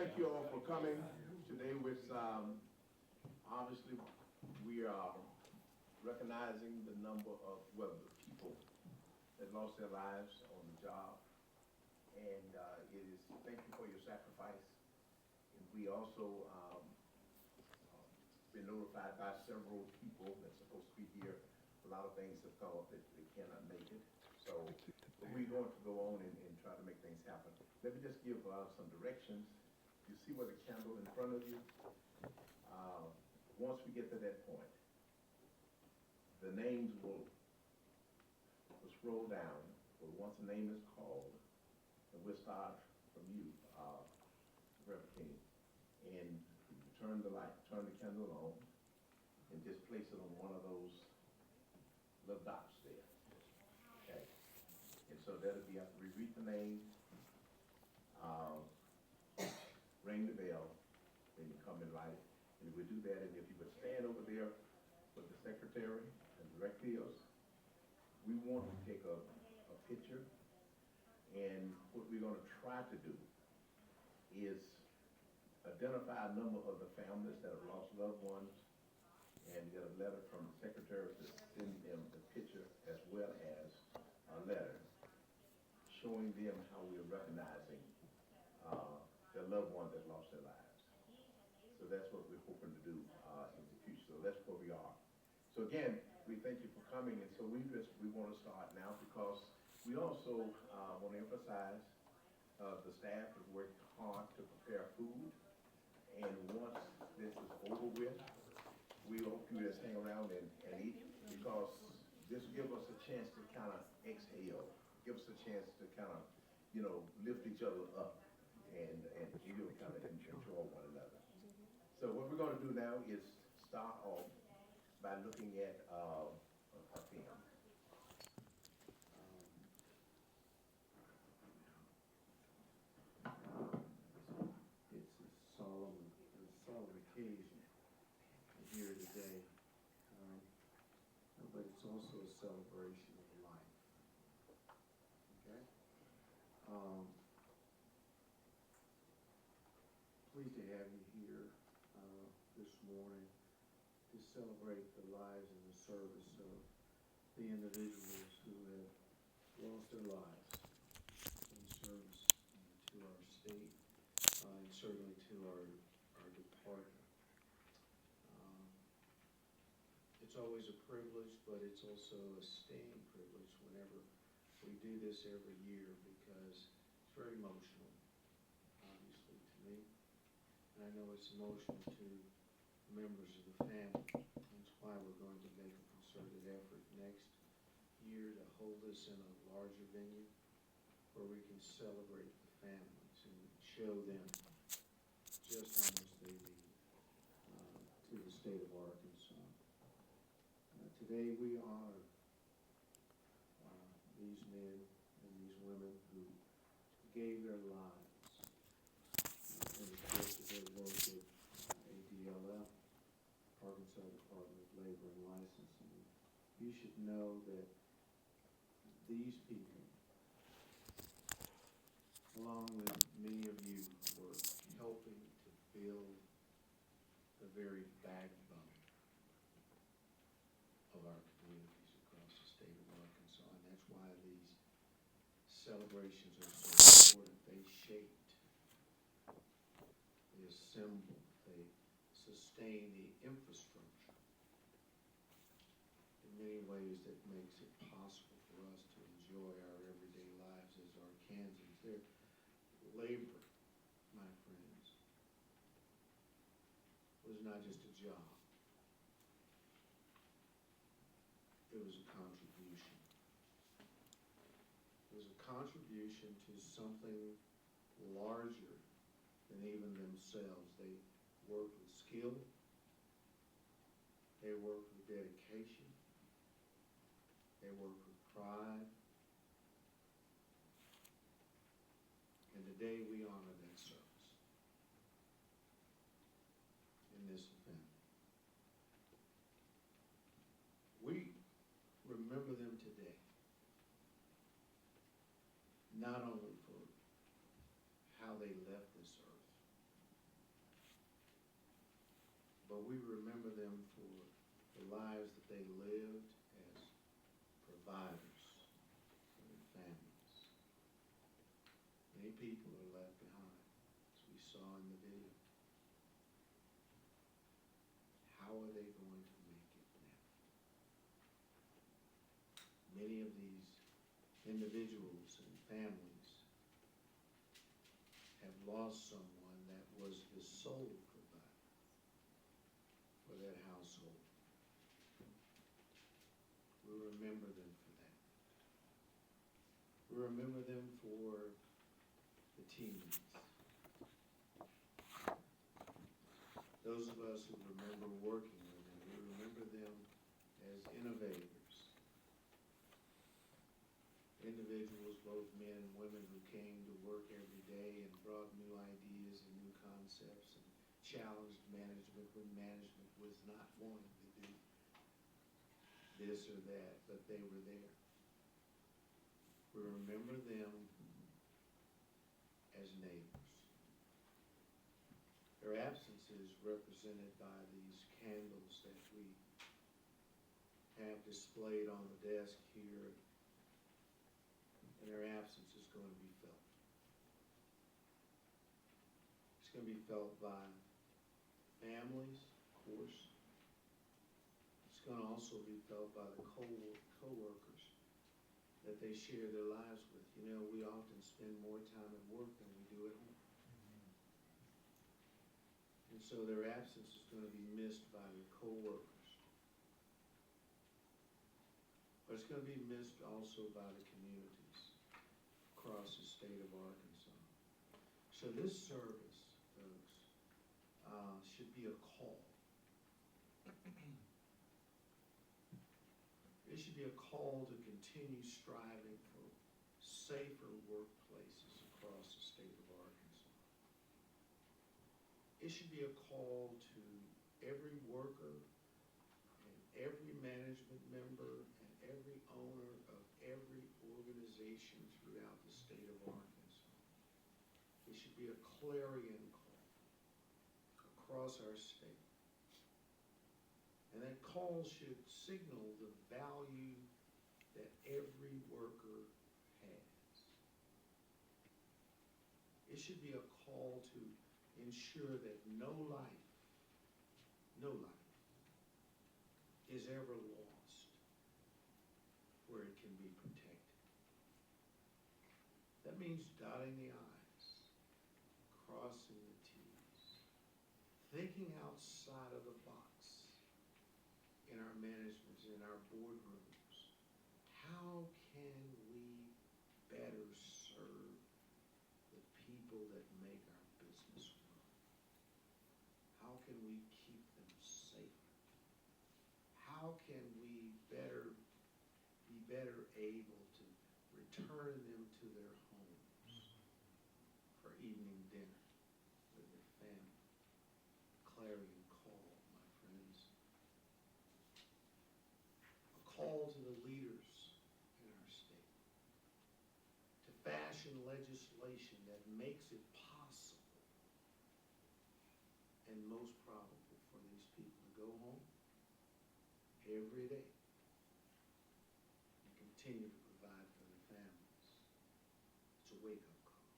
thank you all for coming today with, obviously, we are recognizing the number of, well, the people that lost their lives on the job. And it is, thank you for your sacrifice. And we also been notified by several people that's supposed to be here. A lot of things have come up that they cannot make it. So we're going to go on and try to make things happen. Let me just give some directions. You see with a candle in front of you? Once we get to that point, the names will scroll down. But once the name is called, and we'll start from you, Reverend King. And turn the light, turn the candle on, and just place it on one of those little dots there. Okay. And so that'll be after we read the name, ring the bell, then you come and light. And we'll do that. And if you would stand over there with the secretary and directly us, we want to take a picture. And what we're going to try to do is identify a number of the families that have lost loved ones and get a letter from the secretary to send them the picture as well as a letter showing them how we're recognizing their loved ones that lost their lives. So that's what we're hoping to do in the future. So that's where we are. So again, we thank you for coming, and so we want to start now because we also want to emphasize the staff has worked hard to prepare food. And once this is over with, we hope you just hang around and eat because this will give us a chance to kind of exhale, give us a chance to kind of, lift each other up and you know, kind of enjoy one another. So what we're going to do now is start off by looking at a film. It's a solemn occasion here today, but it's also a celebration of life. Okay? Pleased to have you here this morning to celebrate the lives and the service of the individuals who have lost their lives in service to our state and certainly to our department. It's always a privilege, but it's also a staying privilege whenever we do this every year because it's very emotional, obviously, to me. And I know it's emotional to members of the family. That's why we're going to make a concerted effort next year to hold this in a larger venue where we can celebrate the families and show them just how much they mean to the state of Arkansas. Today we honor these men and these women who gave their lives in the course of their work at ADLF, Arkansas Department of Labor and Licensing. You should know that these people, along with many of you, were helping to build the very backbone of our communities across the state of Arkansas, and that's why these celebrations are so important. They shaped, they assembled, they sustain the infrastructure in many ways that makes it possible for us to enjoy our everyday lives as Arkansans. Their labor, my friends, was not just a job. It was a contribution. It was a contribution to something larger than even themselves. They worked with skill. They worked with dedication. They worked with pride. And today we honor that service in this event. We remember them today, not only for how they left this earth, but we remember them for the lives that they lived as providers for their families. Many people are left behind, as we saw in the video. How are they going to make it now? Many of these individuals and families have lost someone that was the sole provider for that household. We remember them for that. We remember them for the teens. Those of us who remember working with them, we remember them as innovators. Individuals, both men and women, who came to work every day and brought new ideas and new concepts and challenged management when management was not wanting to do this or that, but they were there. We remember them as neighbors. Their absence is represented by these candles that we have displayed on the desk here, and their absence is going to be felt. It's going to be felt by families, of course. It's going to also be felt by the co-workers that they share their lives with. You know, we often spend more time at work than we do at home. And so their absence is going to be missed by their co-workers. But it's going to be missed also by the communities across the state of Arkansas. So this service, folks, should be a call. It should be a call to continue striving for safer workplaces across the state of Arkansas. It should be a call to every worker and every management member and every owner of every organization throughout the state of Arkansas. It should be a clarion call across our state. And that call should signal the value that every worker has. It should be a call to ensure that no life is ever lost where it can be protected. That means dotting the I's, crossing the T's, thinking outside of the box in our management, in our boardrooms. How can we better serve the people that make our business run? How can we keep them safer? How can we be better able to return them to their homes for evening dinner with their family? Clarion call, my friends. A call to the leaders in our state to fashion legislation that makes it possible and most probable for these people to go home every day and continue to provide for their families. It's a wake-up call.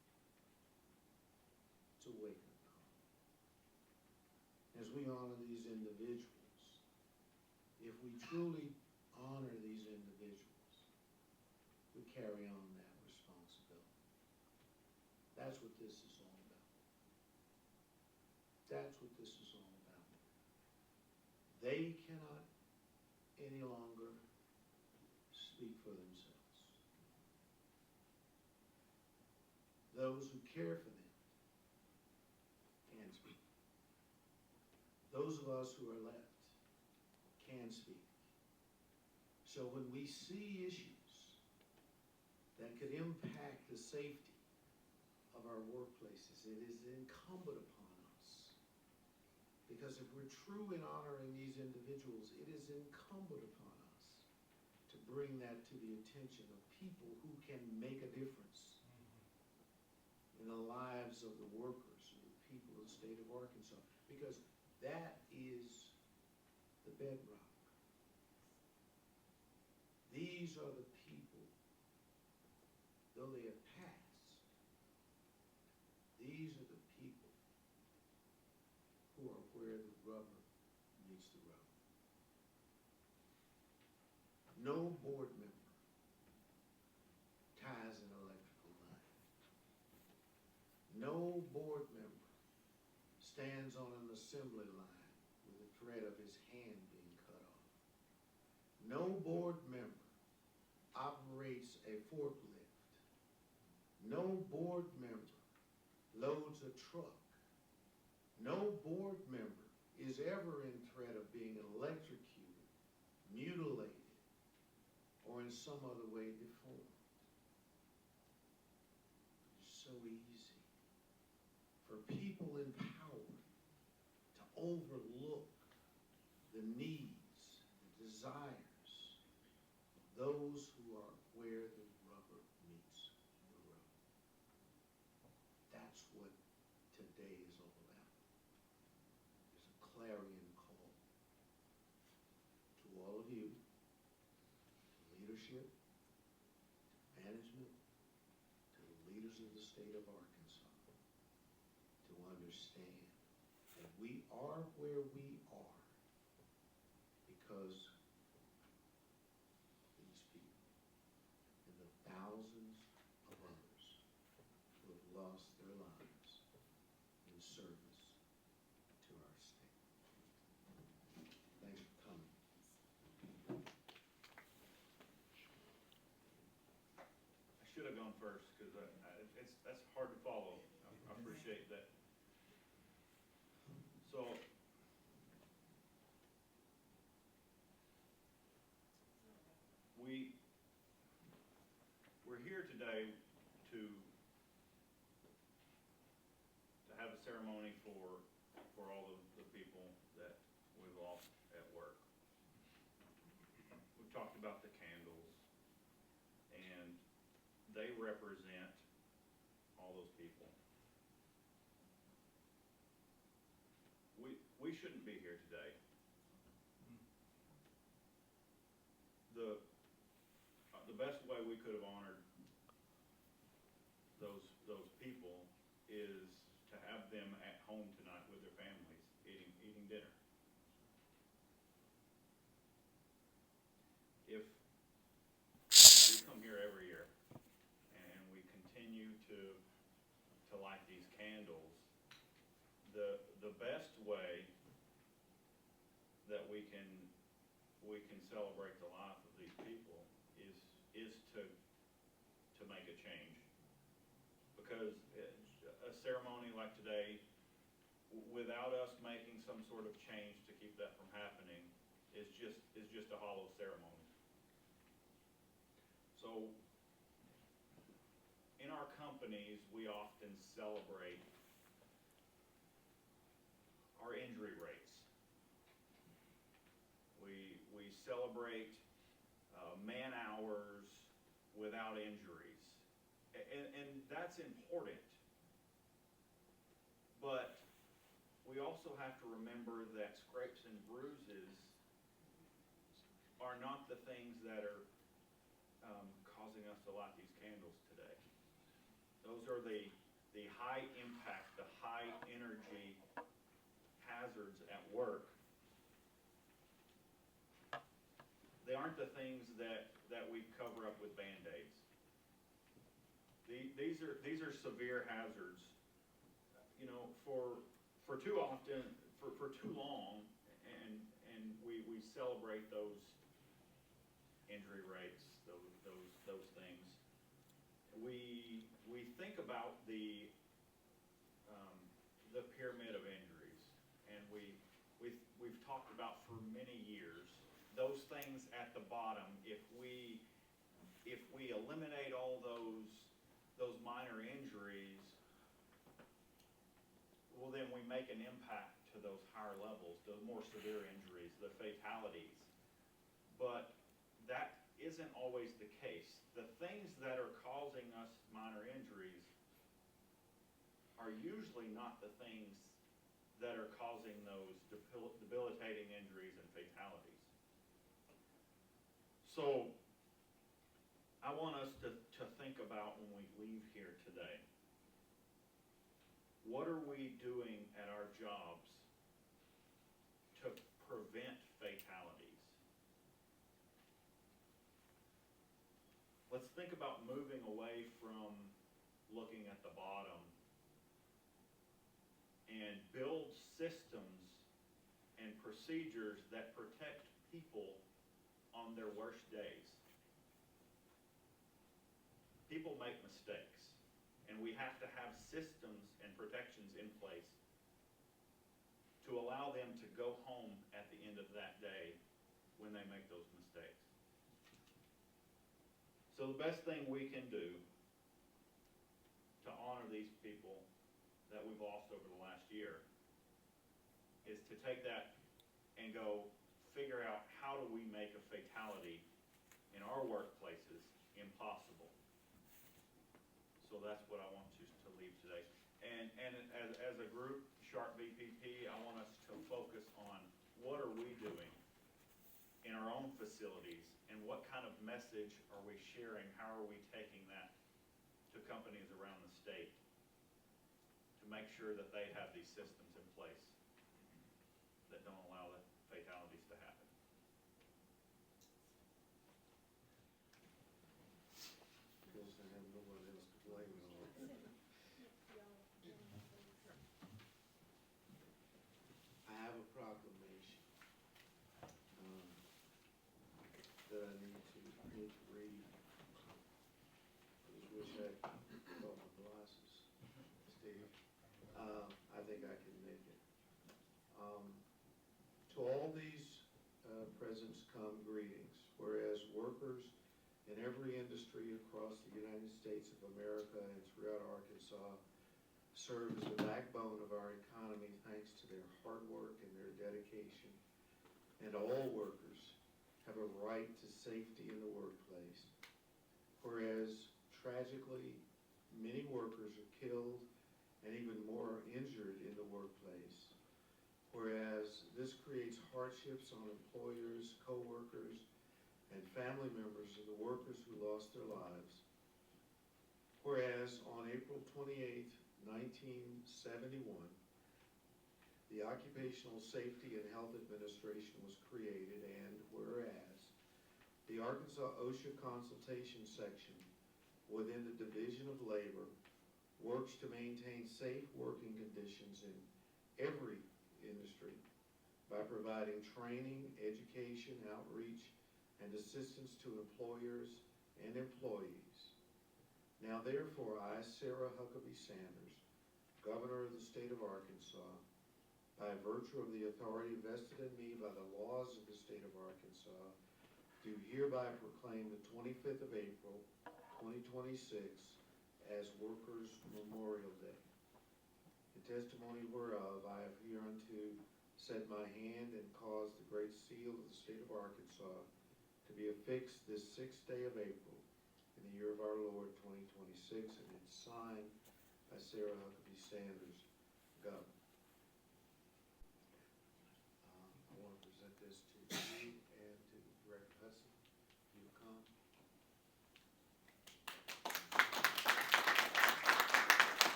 It's a wake-up call. As we honor these individuals, if we truly honor these individuals, we carry on that responsibility. That's what this is all about. That's what this is all about. They cannot any longer speak for themselves. Those who care for them can speak. Those of us who are left can speak. So when we see issues that could impact the safety of our workplaces, it is incumbent upon us. Because if we're true in honoring these individuals, it is incumbent upon us to bring that to the attention of people who can make a difference in the lives of the workers and the people of the state of Arkansas. Because That is the bedrock. These are the people, though they have passed, these are the people who are where the rubber meets the road. No board member ties an electrical line. No board member stands on an assembly line with the threat of his hand being cut off. No board member operates a forklift. No board member loads a truck. No board member is ever in threat of being electrocuted, mutilated, or in some other way deformed. It's so easy for people in power to overlook the needs, the desires of those who are where the rubber meets the road. That's what today is all about. There's a clarion call to all of you, to leadership, to management, to the leaders of the state of Arkansas, to understand that we are where we are because these people and the thousands of others who have lost their lives in service to our state. Thanks for coming. I should have gone first, because that's hard to follow. I appreciate that. So, we're here today to have a ceremony for all of the people that we lost at work. We've talked about the candles, and they represent all those people. We shouldn't be here today. The best way we could have honored those people is to have them at home tonight with their families, eating dinner. If we come here every year and we continue to light these candles, the best way that we can celebrate the life of these people is to make a change. Because a ceremony like today, without us making some sort of change to keep that from happening, is just a hollow ceremony. So in our companies, we often celebrate our injury rates. We celebrate man hours without injuries, and that's important. But we also have to remember that scrapes and bruises are not the things that are causing us to light these candles today. Those are the high impact, the high energy hazards at work. They aren't the things that we cover up with Band-Aids. These are severe hazards. You know, for too often, for too long, and we celebrate those injury rates, those things. We think about the pyramid of injuries, and we've talked about for many years those things at the bottom. If we eliminate all those minor injuries, well, then we make an impact to those higher levels, the more severe injuries, the fatalities. But that isn't always the case. The things that are causing us minor injuries are usually not the things that are causing those debilitating injuries and fatalities. So I want us to think about when we leave here today, what are we doing at our jobs to prevent fatalities? Let's think about moving away from looking at the bottom and build systems and procedures that protect people on their worst days. People make mistakes, and we have to have systems and protections in place to allow them to go home at the end of that day when they make those mistakes. So the best thing we can do to honor these people that we've lost over the last year is to take that and go figure out, how do we make a fatality in our workplaces impossible? So that's what I want you to leave today. And as a group, Sharp VPP, I want us to focus on what are we doing in our own facilities, and what kind of message are we sharing? How are we taking that to companies around the state to make sure that they have these systems in place that don't allow the fatalities to happen? Because I have no one else to blame it on. I have a proclamation that I need to read. I just wish I brought my glasses, Steve. I think I can make it. To all these presents come greetings, whereas workers in every industry across the United States of America and throughout Arkansas serve as the backbone of our economy thanks to their hard work and their dedication. And all workers have a right to safety in the workplace. Whereas tragically, many workers are killed and even more are injured in the workplace. Whereas this creates hardships on employers, co-workers, and family members of the workers who lost their lives. Whereas on April 28th, 1971, the Occupational Safety and Health Administration was created, and whereas the Arkansas OSHA Consultation Section within the Division of Labor works to maintain safe working conditions in every industry by providing training, education, outreach, and assistance to employers and employees. Now therefore, I, Sarah Huckabee Sanders, Governor of the State of Arkansas, by virtue of the authority vested in me by the laws of the State of Arkansas, do hereby proclaim the 25th of April, 2026 as Workers' Memorial Day. In testimony whereof, I have hereunto set my hand and caused the great seal of the State of Arkansas to be affixed this 6th day of April in the year of our Lord 2026, and it's signed by Sarah Huckabee Sanders, Governor. I want to present this to you and to Director Hudson. You come.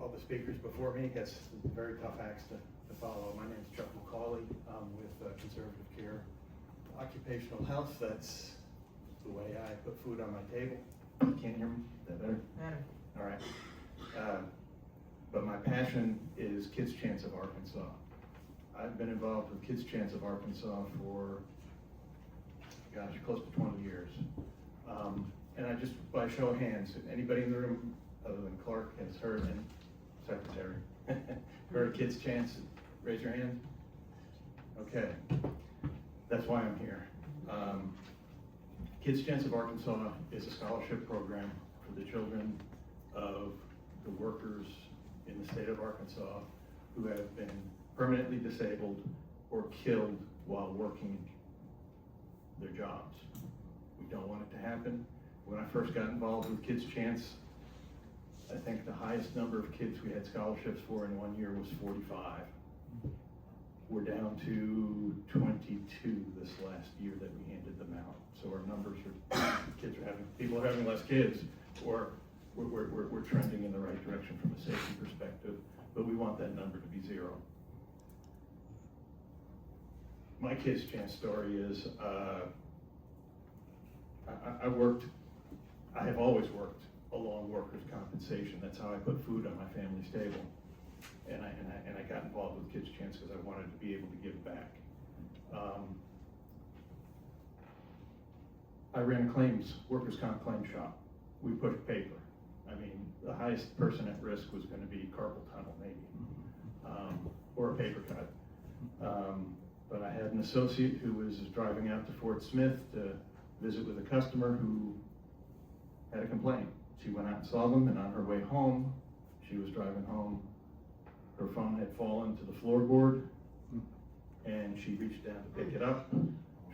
All the speakers before me, it's very tough acts to follow. My name is Chuck McCauley. I'm with Conservative Care Occupational Health. That's the way I put food on my table. You can't hear me? Is that better? Better. All right. But my passion is Kids Chance of Arkansas. I've been involved with Kids Chance of Arkansas for, gosh, close to 20 years. And I just, by show of hands, anybody in the room other than Clark has heard, and Secretary, heard of Kids Chance? Raise your hand. Okay, that's why I'm here. Kids Chance of Arkansas is a scholarship program for the children of the workers in the state of Arkansas who have been permanently disabled or killed while working their jobs. We don't want it to happen. When I first got involved with Kids Chance, I think the highest number of kids we had scholarships for in 1 year was 45. We're down to 22 this last year that we handed them out. So our numbers are, people are having less kids, or we're trending in the right direction from a safety perspective, but we want that number to be 0. My Kids Chance story is, I have always worked along workers' compensation. That's how I put food on my family's table. And I got involved with Kids Chance because I wanted to be able to give back. I ran a workers' comp claim shop. We pushed paper. I mean, the highest person at risk was going to be carpal tunnel maybe, or a paper cut. But I had an associate who was driving out to Fort Smith to visit with a customer who had a complaint. She went out and saw them, and on her way home, she was driving home, her phone had fallen to the floorboard, and she reached down to pick it up.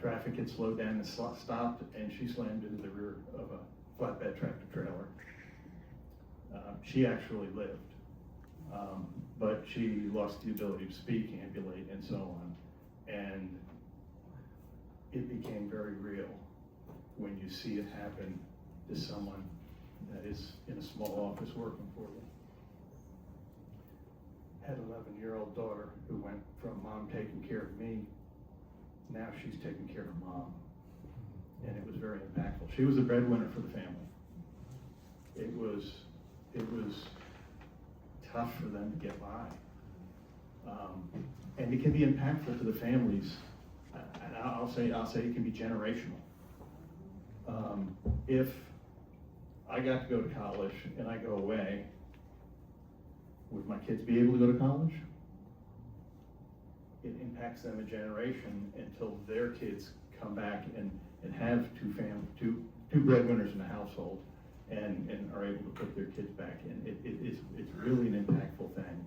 Traffic had slowed down and stopped, and she slammed into the rear of a flatbed tractor trailer. She actually lived, but she lost the ability to speak, ambulate, and so on. And it became very real when you see it happen to someone that is in a small office working for you. Had an 11-year-old daughter who went from mom taking care of me, now she's taking care of mom. And it was very impactful. She was the breadwinner for the family. It was tough for them to get by. And it can be impactful to the families. And I'll say it can be generational. If I got to go to college and I go away, would my kids be able to go to college? It impacts them a generation until their kids come back and have two breadwinners in the household and are able to put their kids back in. It's really an impactful thing.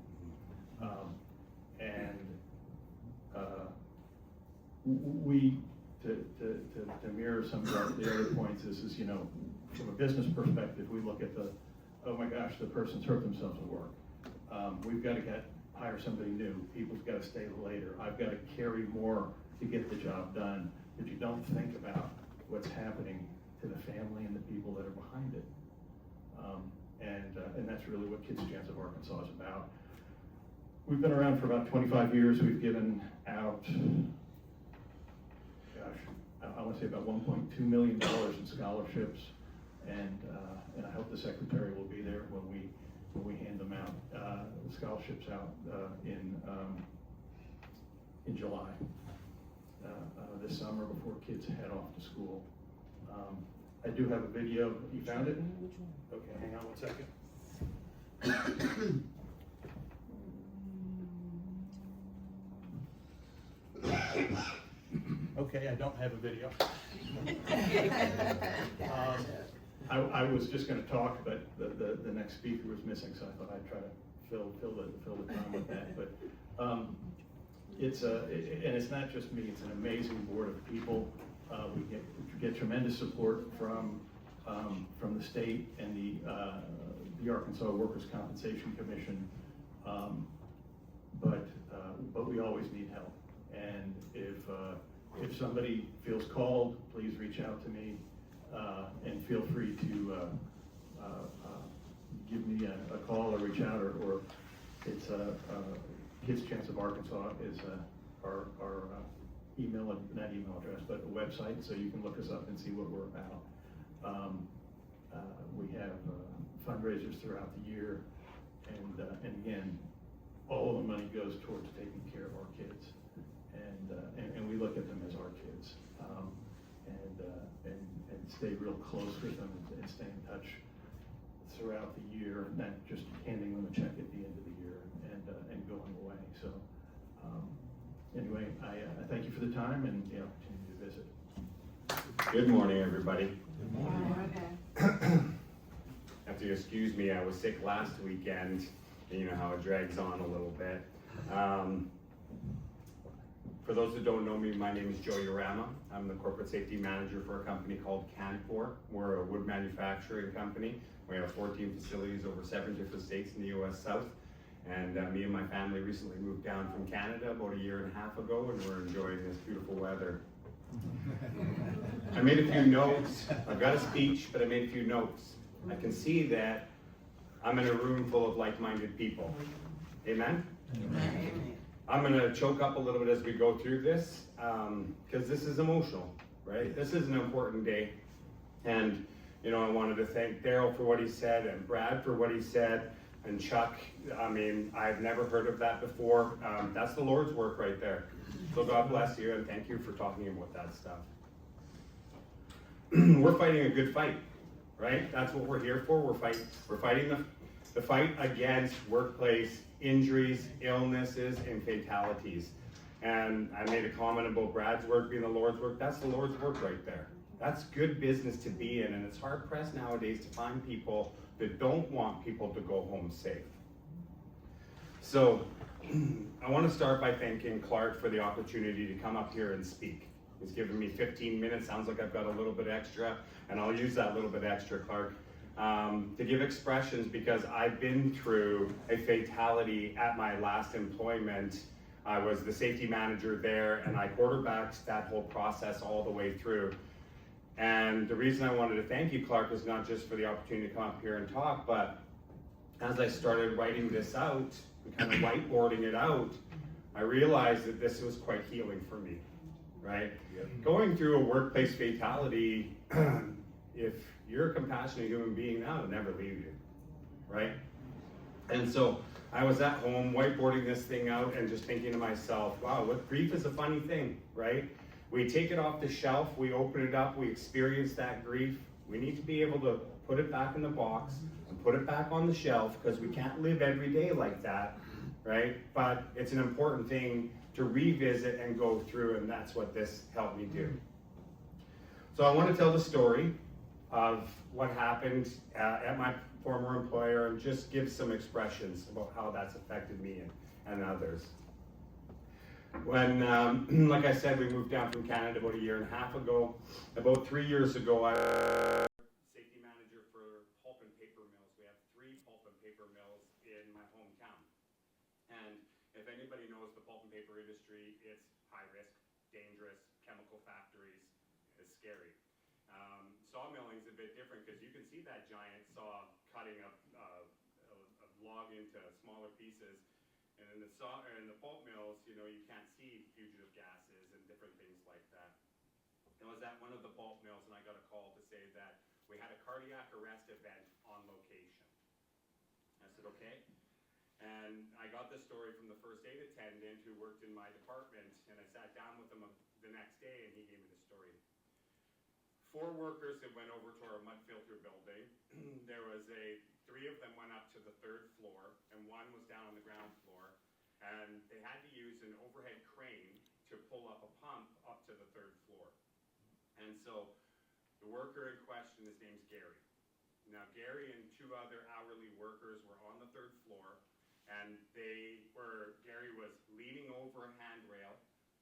To mirror some of the other points, this is, from a business perspective, we look at oh my gosh, the person's hurt themselves at work. We've got to hire somebody new. People's got to stay later. I've got to carry more to get the job done. But you don't think about what's happening to the family and the people that are behind it. And that's really what Kids Chance of Arkansas is about. We've been around for about 25 years. We've given out, I want to say about $1.2 million in scholarships, and I hope the secretary will be there when we hand them out, the scholarships out in July, this summer before kids head off to school. I do have a video. You found it? Okay, hang on 1 second. Okay, I don't have a video. I was just going to talk, but the next speaker was missing, so I thought I'd try to fill the time with that. But and it's not just me; it's an amazing board of people. We get tremendous support from the state and the Arkansas Workers' Compensation Commission, but we always need help. And if somebody feels called, please reach out to me, and feel free to give me a call or reach out, or it's Kids Chance of Arkansas is our not email address, but a website, so you can look us up and see what we're about. We have fundraisers throughout the year, and again, all of the money goes towards taking care of our kids, and we look at them as our kids, and stay real close with them and stay in touch throughout the year, not just handing them a check at the end of the year and going away. So anyway, I thank you for the time and the opportunity to visit. Good morning, everybody. Good morning. Have to excuse me, I was sick last weekend and you know how it drags on a little bit. For those that don't know me, my name is Joe Urama. I'm the corporate safety manager for a company called Canfor. We're a wood manufacturing company. We have 14 facilities over 7 different states in the US South. And me and my family recently moved down from Canada about 1.5 years ago, and we're enjoying this beautiful weather. I made a few notes. I've got a speech, but I made a few notes. I can see that I'm in a room full of like-minded people. Amen? Amen. I'm gonna choke up a little bit as we go through this, because this is emotional, right? This is an important day. And, you know, I wanted to thank Daryl for what he said, and Brad for what he said, and Chuck. I mean, I've never heard of that before. That's the Lord's work right there. So God bless you, and thank you for talking about that stuff. We're fighting a good fight, right? That's what we're here for. We're fighting the fight against workplace injuries, illnesses, and fatalities. And I made a comment about Brad's work being the Lord's work. That's the Lord's work right there. That's good business to be in, and it's hard pressed nowadays to find people that don't want people to go home safe. So I want to start by thanking Clark for the opportunity to come up here and speak. He's given me 15 minutes. Sounds like I've got a little bit extra, and I'll use that little bit extra, Clark, to give expressions, because I've been through a fatality at my last employment. I was the safety manager there, and I quarterbacked that whole process all the way through. And the reason I wanted to thank you, Clark, is not just for the opportunity to come up here and talk, but as I started writing this out, and kind of whiteboarding it out, I realized that this was quite healing for me, right? Yep. Going through a workplace fatality, if you're a compassionate human being, that'll never leave you, right? And so I was at home whiteboarding this thing out and just thinking to myself, wow, what grief is a funny thing, right? We take it off the shelf, we open it up, we experience that grief. We need to be able to put it back in the box and put it back on the shelf, because we can't live every day like that, right? But it's an important thing to revisit and go through, and that's what this helped me do. So I want to tell the story of what happened at my former employer, and just give some expressions about how that's affected me and others. When, like I said, we moved down from Canada about 1.5 years ago. About 3 years ago, I was safety manager for pulp and paper mills. We have 3 pulp and paper mills in my hometown. And if anybody knows the pulp and paper industry, it's high risk, dangerous, chemical factories. It's scary. Sawmilling is a bit different, because you can see that giant saw cutting a log into smaller pieces. And in the pulp mills, you know, you can't see fugitive gases and different things like that. I was at one of the pulp mills, and I got a call to say that we had a cardiac arrest event on location. I said, okay. And I got this story from the first aid attendant who worked in my department, and I sat down with him the next day, and he gave me the story. 4 workers that went over to our mud filter building. There was 3 of them went up to the 3rd floor, and 1 was down on the ground floor. And they had to use an overhead crane to pull up a pump up to the 3rd floor. And so the worker in question, his name's Gary. Now Gary and 2 other hourly workers were on the 3rd floor, and Gary was leaning over a handrail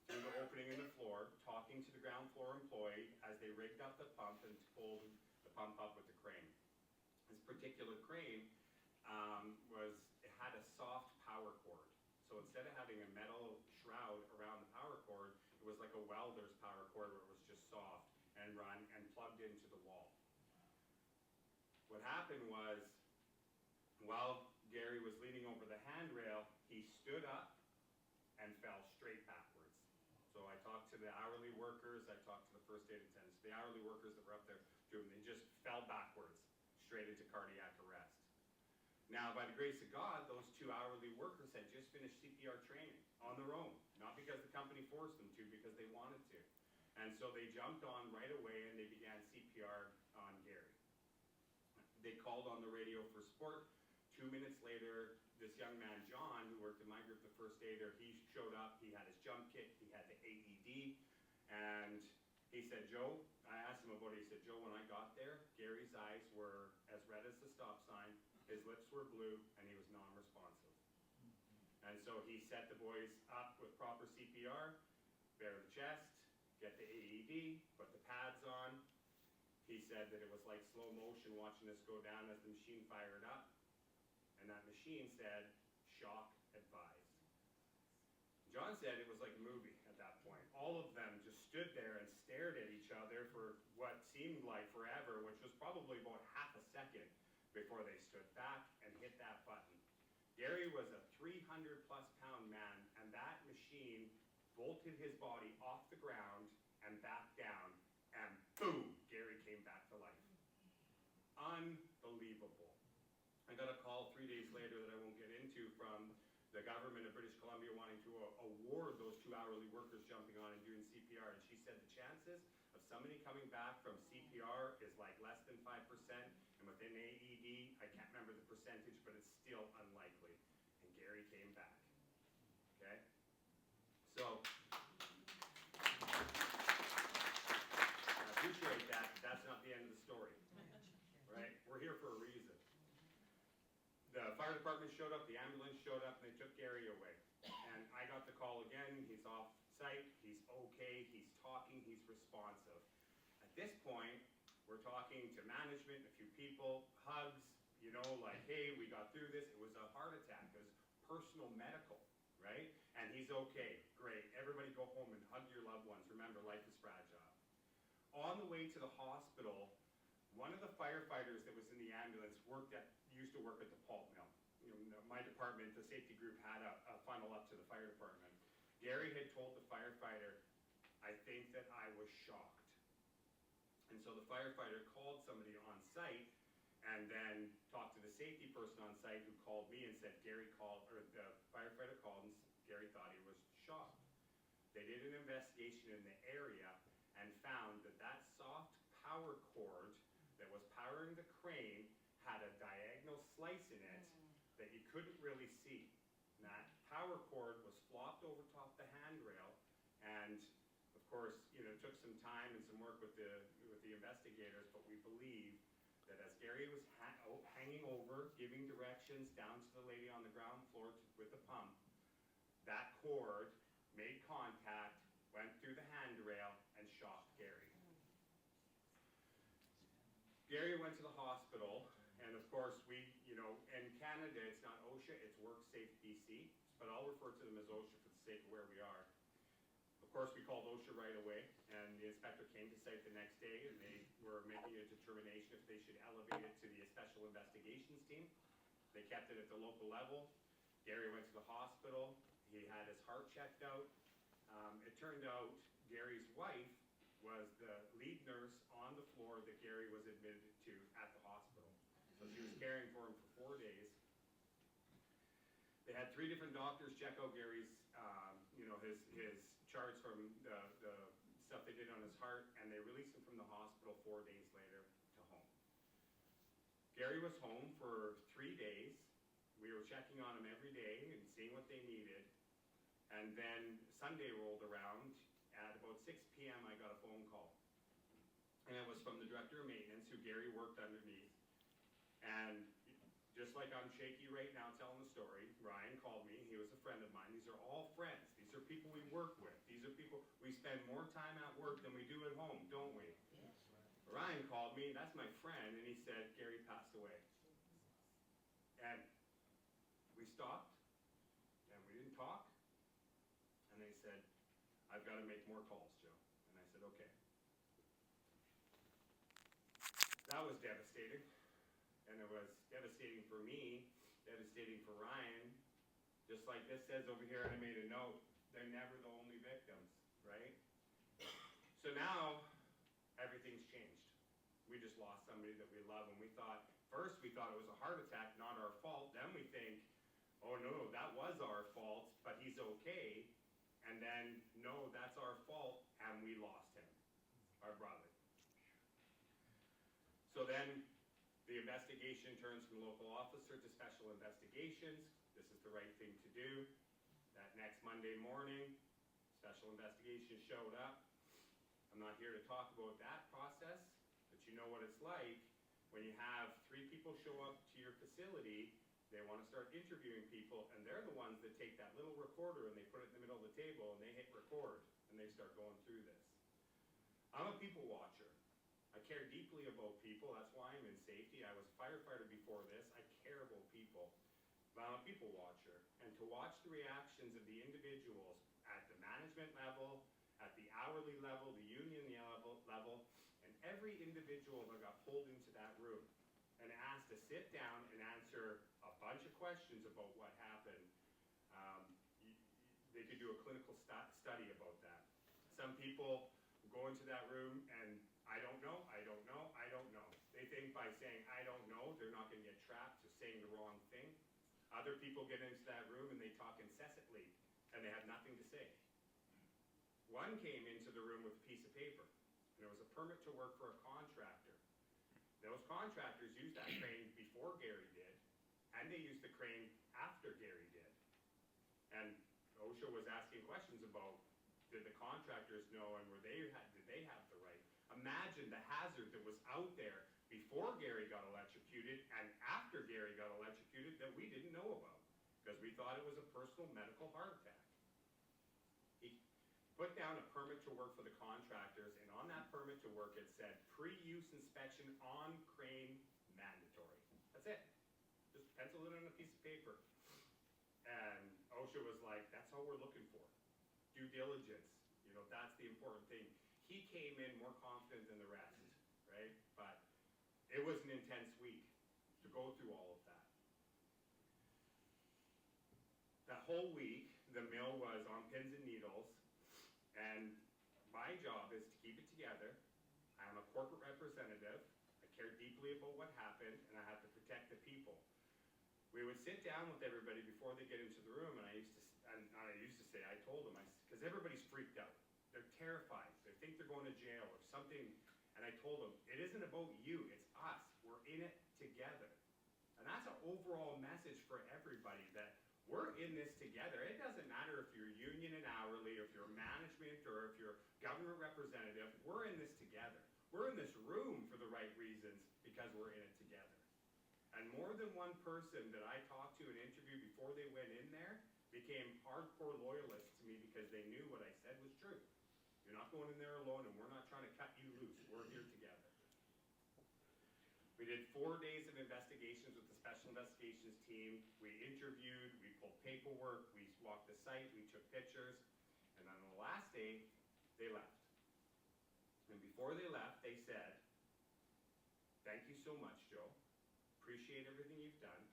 through the opening in the floor, talking to the ground floor employee as they rigged up the pump and pulled the pump up with the crane. This particular crane had a soft power cord. So instead of having a metal shroud around the power cord, it was like a welder's power cord, where it was just soft and run and plugged into the wall. What happened was, while Gary was leaning over the handrail, he stood up and fell straight backwards. So I talked to the hourly workers, I talked to the first aid attendants, the hourly workers that were up there doing, they just fell backwards, straight into cardiac arrest. Now, by the grace of God, those 2 hourly workers had just finished CPR training on their own, not because the company forced them to, because they wanted to. And so they jumped on right away, and they began CPR on Gary. They called on the radio for support. 2 minutes later, this young man, John, who worked in my group, the first aider, he showed up. He had his jump kit, he had the AED, and he said, Joe, I asked him about it. He said, Joe, when I got there, Gary's eyes were as red as the stop sign, his lips were blue, and he was non-responsive. And so he set the boys up with proper CPR, bare the chest, get the AED, put the pads on. He said that it was like slow motion watching this go down as the machine fired up. And that machine said, shock advised. John said it was like a movie at that point. All of them just stood there and stared at each other for what seemed like forever, which was probably about half a second before they stood back and hit that button. Gary was a 300-plus pound man, and that machine bolted his body off the ground and back down, and boom, Gary came back to life. Unbelievable. I got a call 3 days later that I won't get into from the government of British Columbia wanting to award those 2 hourly workers jumping on and doing CPR, and she said the chances of somebody coming back from CPR is like less than 5%, and within AED, I can't remember the percentage, but it's still unlikely. And Gary came back, okay? So, I appreciate that, but that's not the end of the story, right? We're here for a reason. The fire department showed up, the ambulance showed up, and they took Gary away. And I got the call again, he's off site, he's okay, he's talking, he's responsive. At this point, we're talking to management, a few people, hugs, you know, like, hey, we got through this, it was a heart attack, it was personal medical, right? And he's okay, great, everybody go home and hug your loved ones, remember, life is fragile. On the way to the hospital, one of the firefighters that was in the ambulance used to work at the pulp mill. You know, my department, the safety group, had a funnel up to the fire department. Gary had told the firefighter, I think that I was shocked. And so the firefighter called somebody on site and then talked to the safety person on site who called me and said the firefighter called and Gary thought he was shocked. They did an investigation in the area and found that that soft power cord that was powering the crane had a diagonal slice in it that you couldn't really see. And that power cord was flopped over top the handrail, and of course, you know, it took some time and some work with the investigators, but we believe that as Gary was hanging over, giving directions down to the lady on the ground floor with the pump, that cord made contact, went through the handrail, and shocked Gary. Gary went to the hospital, and of course in Canada it's not OSHA, it's WorkSafe BC, but I'll refer to them as OSHA for the sake of where we are. Of course, we called OSHA right away, and the inspector came to site the next day, and they were making a determination if they should elevate it to the Special Investigations Team. They kept it at the local level. Gary went to the hospital, he had his heart checked out. It turned out Gary's wife was the lead nurse on the floor that Gary was admitted to at the hospital. So she was caring for him for 4 days. They had 3 different doctors check out Gary's, his charts from the stuff they did on his heart, and they released him from the hospital 4 days later to home. Gary was home for 3 days. We were checking on him every day and seeing what they needed. And then Sunday rolled around. At about 6 p.m. I got a phone call. And it was from the director of maintenance who Gary worked underneath. And just like I'm shaky right now telling the story, Ryan called me. He was a friend of mine. These are all friends. These are people we work with. These are people, we spend more time at work than we do at home, don't we? Yes. Ryan called me, that's my friend, and he said, Gary passed away. And we stopped, and we didn't talk. And they said, I've got to make more calls, Joe. And I said, okay. That was devastating. And it was devastating for me, devastating for Ryan. Just like this says over here, I made a note, they're never the only victims, right? So now, everything's changed. We just lost somebody that we love, and first we thought it was a heart attack, not our fault. Then we think, oh no, that was our fault, but he's okay. And then, no, that's our fault, and we lost him, our brother. So then, the investigation turns from local officer to special investigations. This is the right thing to do. That next Monday morning, special investigations showed up. I'm not here to talk about that process, but you know what it's like when you have 3 people show up to your facility They want to start interviewing people, and they're the ones that take that little recorder and they put it in the middle of the table and they hit record and they start going through this. I'm a people watcher. I care deeply about people. That's why I'm in safety. I was a firefighter before this. I care about people. But I'm a people watcher. And to watch the reactions of the individuals at the management level, at the hourly level, the union level, and every individual that got pulled into that room and asked to sit down and answer a bunch of questions about what happened. They could do a clinical study about that. Some people go into that room and I don't know. They think by saying I don't know, they're not going to get trapped to saying the wrong thing. Other people get into that room and they talk incessantly and they have nothing to say. One came into the room with a piece of paper and it was a permit to work for a contractor. Those contractors used that crane before Gary did, and they used the crane after Gary did. And OSHA was asking questions about, did the contractors know and did they have the right? Imagine the hazard that was out there before Gary got electrocuted and after Gary got electrocuted that we didn't know about, because we thought it was a personal medical heart attack. He put down a permit to work for the contractors, and on that permit to work it said pre-use inspection on crane mandatory. That's it. Just pencil it on a piece of paper. And OSHA was like, that's all we're looking for. Due diligence, that's the important thing. He came in more confident than the rest, right? But it was an intense week to go through all of that. That whole week, the mill was on pins and needles. And my job is to keep it together. I'm a corporate representative. I care deeply about what happened, and I have to protect the people. We would sit down with everybody before they get into the room, and I told them, because everybody's freaked out. They're terrified. They think they're going to jail or something. And I told them, it isn't about you, it's us. We're in it together. And that's an overall message for everybody, that we're in this together. It doesn't matter if you're union and hourly, or if you're management, or if you're government representative. We're in this together. We're in this room for the right reasons because we're in it together. And more than one person that I talked to and interviewed before they went in there became hardcore loyalists to me because they knew what I said was true. You're not going in there alone, and we're not trying to cut you loose. We're here together. We did 4 days of investigations with the Special Investigations team. We interviewed, we pulled paperwork, we walked the site, we took pictures, and on the last day, they left. And before they left, they said, thank you so much, Joe. Appreciate everything you've done.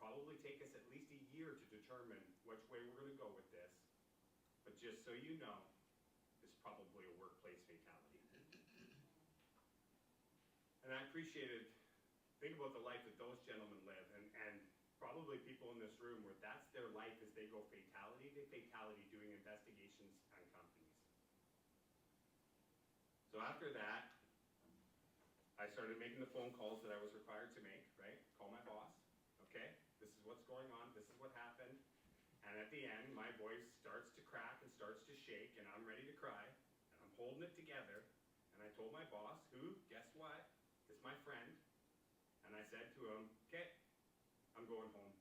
Probably take us at least a year to determine which way we're going to go with this. But just so you know, it's probably a workplace fatality. And I appreciated, think about the life that those gentlemen live, and probably people in this room where that's their life as they go fatality to fatality doing investigations on companies. So after that, I started making the phone calls that I was required to make, right? Call my boss, okay? This is what's going on, this is what happened. And at the end, my voice starts to crack and starts to shake, and I'm ready to cry, and I'm holding it together. And I told my boss, who, guess what, is my friend, and I said to him, okay, I'm going home.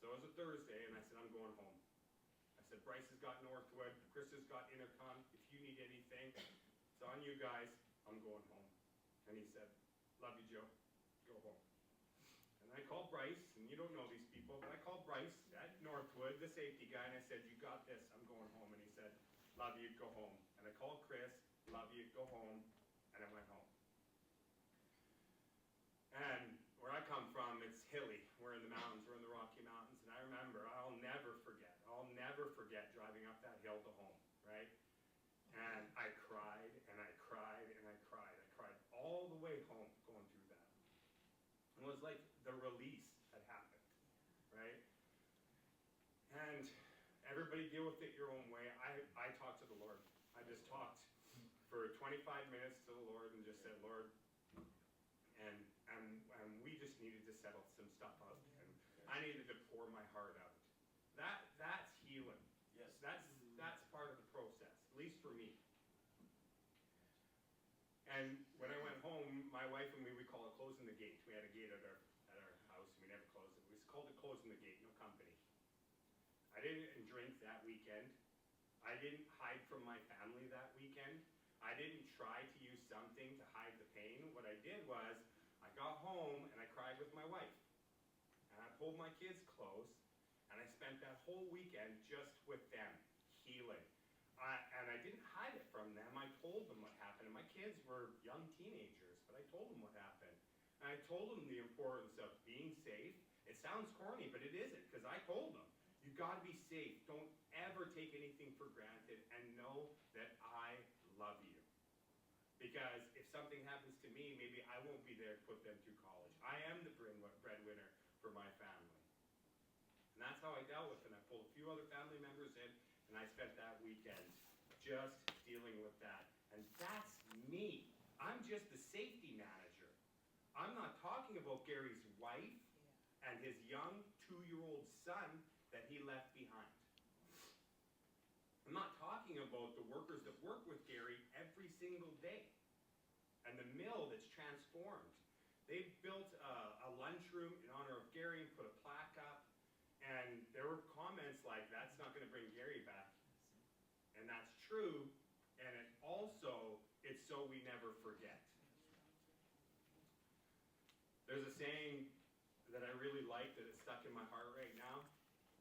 So it was a Thursday, and I said, I'm going home. I said, Bryce has got Northwood, Chris has got Intercom, if you need anything, it's on you guys, I'm going home. And he said, love you, Joe, go home. And I called Bryce, and you don't know these people, but I called Bryce at Northwood, the safety guy, and I said, you got this, I'm going home. And he said, love you, go home. And I called Chris, love you, go home, and I went home. And where I come from, it's hilly. We're in the mountains, we're in the Rocky Mountains, and I remember, I'll never forget driving up that hill to home, right? And I cried, and I cried, and I cried. I cried all the way home going through that. It was like the release had happened, right? And everybody deal with it your own way. I talked to the Lord. I just talked for 25 minutes to the Lord and just said, Lord, and we just needed to settle some stuff out, and I needed to pour my heart out. That's healing. Yes. That's part of the process, at least for me. And when I went home, my wife and me, we call it closing the gate. We had a gate at our called it closing the gate, no company. I didn't drink that weekend. I didn't hide from my family that weekend. I didn't try to use something to hide the pain. What I did was, I got home and I cried with my wife. And I pulled my kids close, and I spent that whole weekend just with them, healing. And I didn't hide it from them. I told them what happened. And my kids were young teenagers, but I told them what happened. And I told them the importance of being safe. It sounds corny, but it isn't, because I told them, you gotta be safe. Don't ever take anything for granted, and know that I love you. Because if something happens to me, maybe I won't be there to put them through college. I am the breadwinner for my family. And that's how I dealt with it. And I pulled a few other family members in, and I spent that weekend just dealing with that. And that's me. I'm just the safety manager. I'm not talking about Gary's wife and his young 2-year-old son that he left behind. I'm not talking about the workers that work with Gary every single day and the mill that's transformed. They built a lunchroom in honor of Gary and put a plaque up, and there were comments like, that's not gonna bring Gary back. And that's true, and it also, it's so we never forget. There's a saying that I really like that is stuck in my heart right now,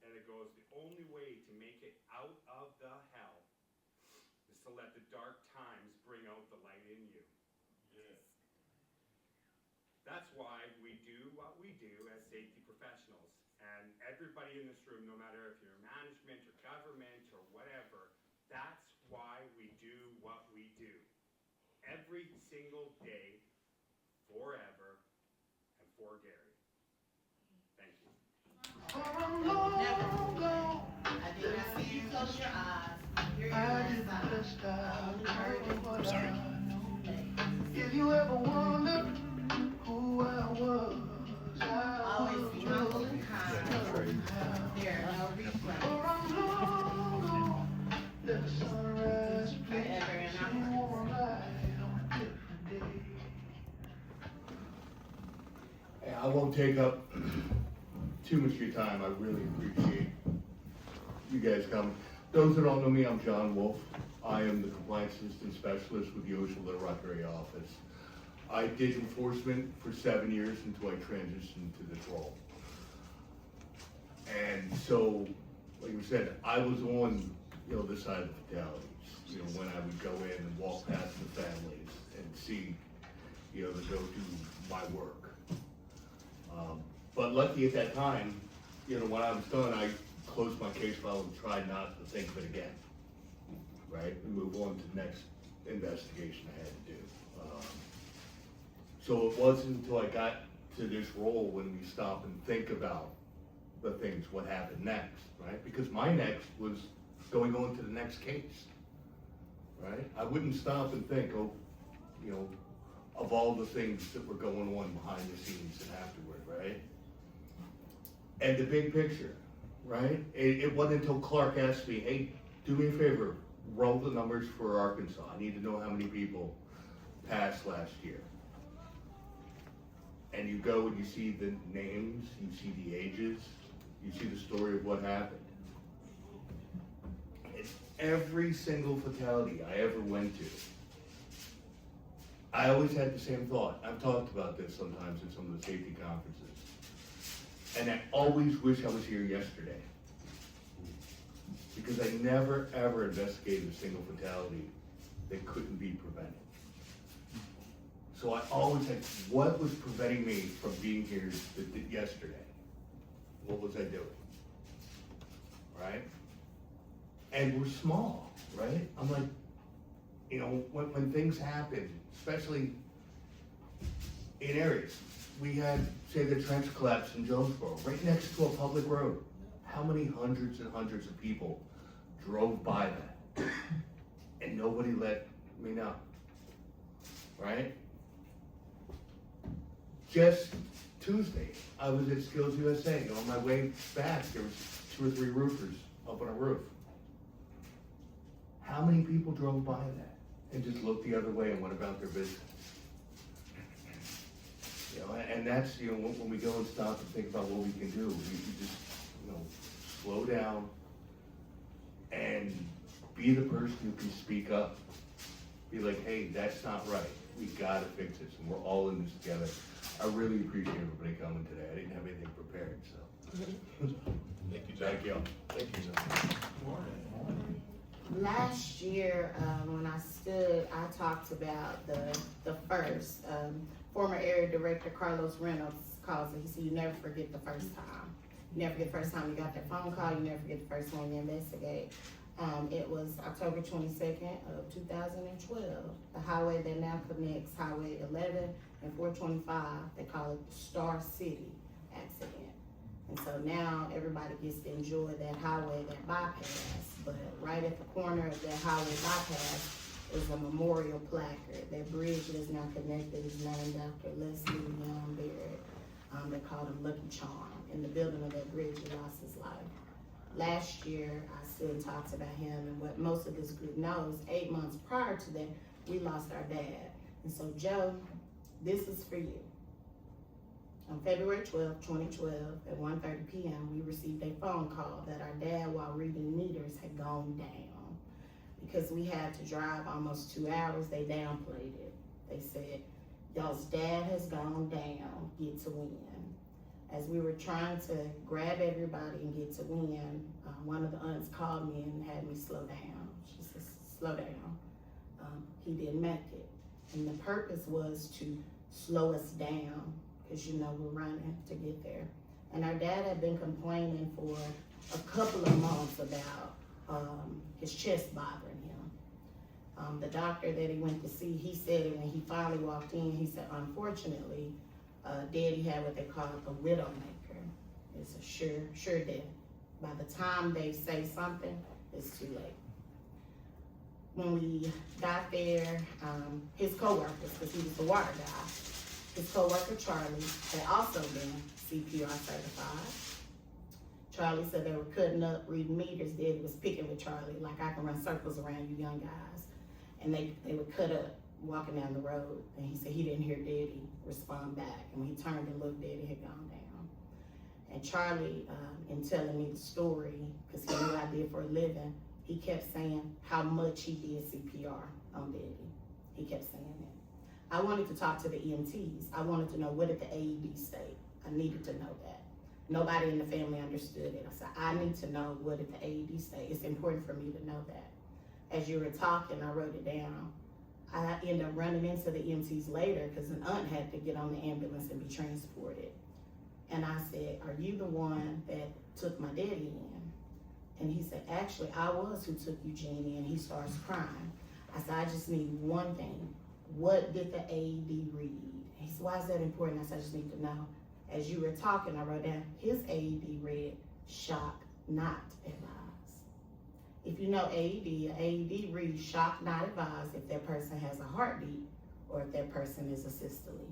and it goes, the only way to make it out of the hell is to let the dark times bring out the light in you. Yes. That's why we do what we do as safety professionals. And everybody in this room, no matter if you're management or government or whatever, that's why we do what we do. Every single day, forever, and for Gary. Thank you. I did not see you close your eyes. Hear your last I'm sorry. If you ever wonder who I was, Always be humble and kind. There are no regrets. for I'm long let the sunrise play Forever in our you hearts. on a ride on a different day. Hey, I won't take up too much of your time. I really appreciate you guys coming. Those that don't know me, I'm John Wolf. I am the Compliance Assistant Specialist with the Ocean Little Rock area office. I did enforcement for 7 years until I transitioned to this role. And so, like you said, I was on, this side of the fatalities. When I would go in and walk past the families and see, to go do my work. But lucky at that time, when I was done, I closed my case file and tried not to think of it again. Right, and move on to the next investigation I had to do. So it wasn't until I got to this role when we stop and think about the things, what happened next, right? Because my next was going on to the next case, right? I wouldn't stop and think, of all the things that were going on behind the scenes and afterward, right? And the big picture, right? It wasn't until Clark asked me, hey, do me a favor, roll the numbers for Arkansas. I need to know how many people passed last year. And you go and you see the names, you see the ages, you see the story of what happened. And every single fatality I ever went to, I always had the same thought. I've talked about this sometimes at some of the safety conferences. And I always wish I was here yesterday. Because I never ever investigated a single fatality that couldn't be prevented. So I always had, what was preventing me from being here yesterday? What was I doing? Right? And we're small, right? I'm like, when things happen, especially in areas, we had, say, the trench collapse in Jonesboro, right next to a public road. How many hundreds and hundreds of people drove by that? And nobody let me know, right? Just Tuesday, I was at Skills USA. On my way back, there was 2 or 3 roofers up on a roof. How many people drove by that and just looked the other way and went about their business? And that's, you know, when we go and stop and think about what we can do, you just, you know, slow down and be the person who can speak up. Be like, hey, that's not right. We gotta fix this, and we're all in this together. I really appreciate everybody coming today. I didn't have anything prepared, so. Thank you, Thank you. Thank you, Last year, when I stood, I talked about the first, former area director Carlos Reynolds calls it, he said, you never forget the first time. You never forget the first time you got that phone call, you never forget the first time you investigate. It was October 22nd of 2012. The highway that now connects Highway 11 and 425, they call it the Star City accident. And so now everybody gets to enjoy that highway, that bypass. But right at the corner of that highway bypass is a memorial placard. That bridge that is now connected is named after Leslie Young Barrett. They called him Lucky Charm. In the building of that bridge, he lost his life. Last year, I stood and talked about him, and what most of this group knows, 8 months prior to that, we lost our dad. And so, Joe, this is for you. On February 12, 2012, at 1:30 p.m., we received a phone call that our dad, while reading meters, had gone down. Because we had to drive almost 2 hours, they downplayed it. They said, y'all's dad has gone down, get to win. As we were trying to grab everybody and get to win, one of the aunts called me and had me slow down. She said, slow down. He didn't make it. And the purpose was to slow us down, because you know we're running to get there. And our dad had been complaining for a couple of months about his chest bothering him. The doctor that he went to see, he said when he finally walked in, he said, unfortunately, Daddy had what they call a widowmaker. It's a sure death. By the time they say something, it's too late. When we got there, his coworkers, because he was the water guy, his coworker Charlie had also been CPR certified. Charlie said they were cutting up, reading meters. Daddy was picking with Charlie, like I can run circles around you young guys. And they would cut up, walking down the road, and he said he didn't hear Daddy respond back. And when he turned and looked, Daddy had gone down. And Charlie, in telling me the story, because he knew what I did for a living, he kept saying how much he did CPR on Daddy. He kept saying that. I wanted to talk to the EMTs. I wanted to know, what did the AED state? I needed to know that. Nobody in the family understood it. I said, I need to know, what did the AED state? It's important for me to know that. As you were talking, I wrote it down. I ended up running into the EMTs later because an aunt had to get on the ambulance and be transported. And I said, are you the one that took my daddy in? And he said, actually, I was who took Eugene in. He starts crying. I said, I just need one thing. What did the AED read? He said, why is that important? I said, I just need to know. As you were talking, I wrote down, his AED read, shock not advised. If you know AED reads shock not advised if that person has a heartbeat or if that person is asystole.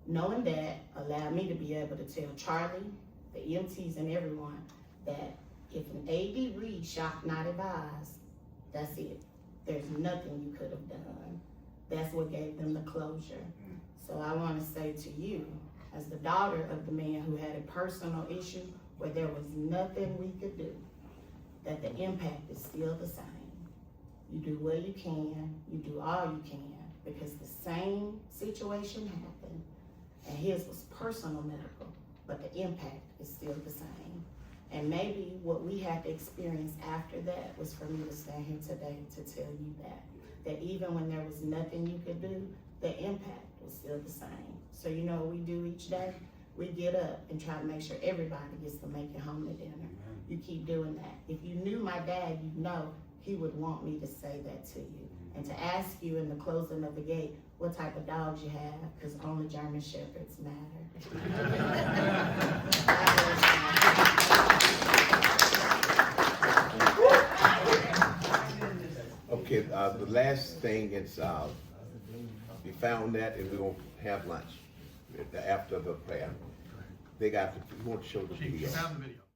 Knowing that allowed me to be able to tell Charlie, the EMTs and everyone that if an AED reads shock not advised, that's it. There's nothing you could have done. That's what gave them the closure. So I want to say to you, as the daughter of the man who had a personal issue where there was nothing we could do, that the impact is still the same. You do what you can, you do all you can, because the same situation happened, and his was personal medical, but the impact is still the same. And maybe what we had to experience after that was for me to stand here today to tell you that even when there was nothing you could do, the impact was still the same. So you know what we do each day? We get up and try to make sure everybody gets to make it home to dinner. You keep doing that. If you knew my dad, you know he would want me to say that to you. And to ask you in the closing of the gate what type of dogs you have, because only German Shepherds matter. Okay, the last thing is, we found that and we're gonna have lunch after the prayer. We want to show the video. Found the video.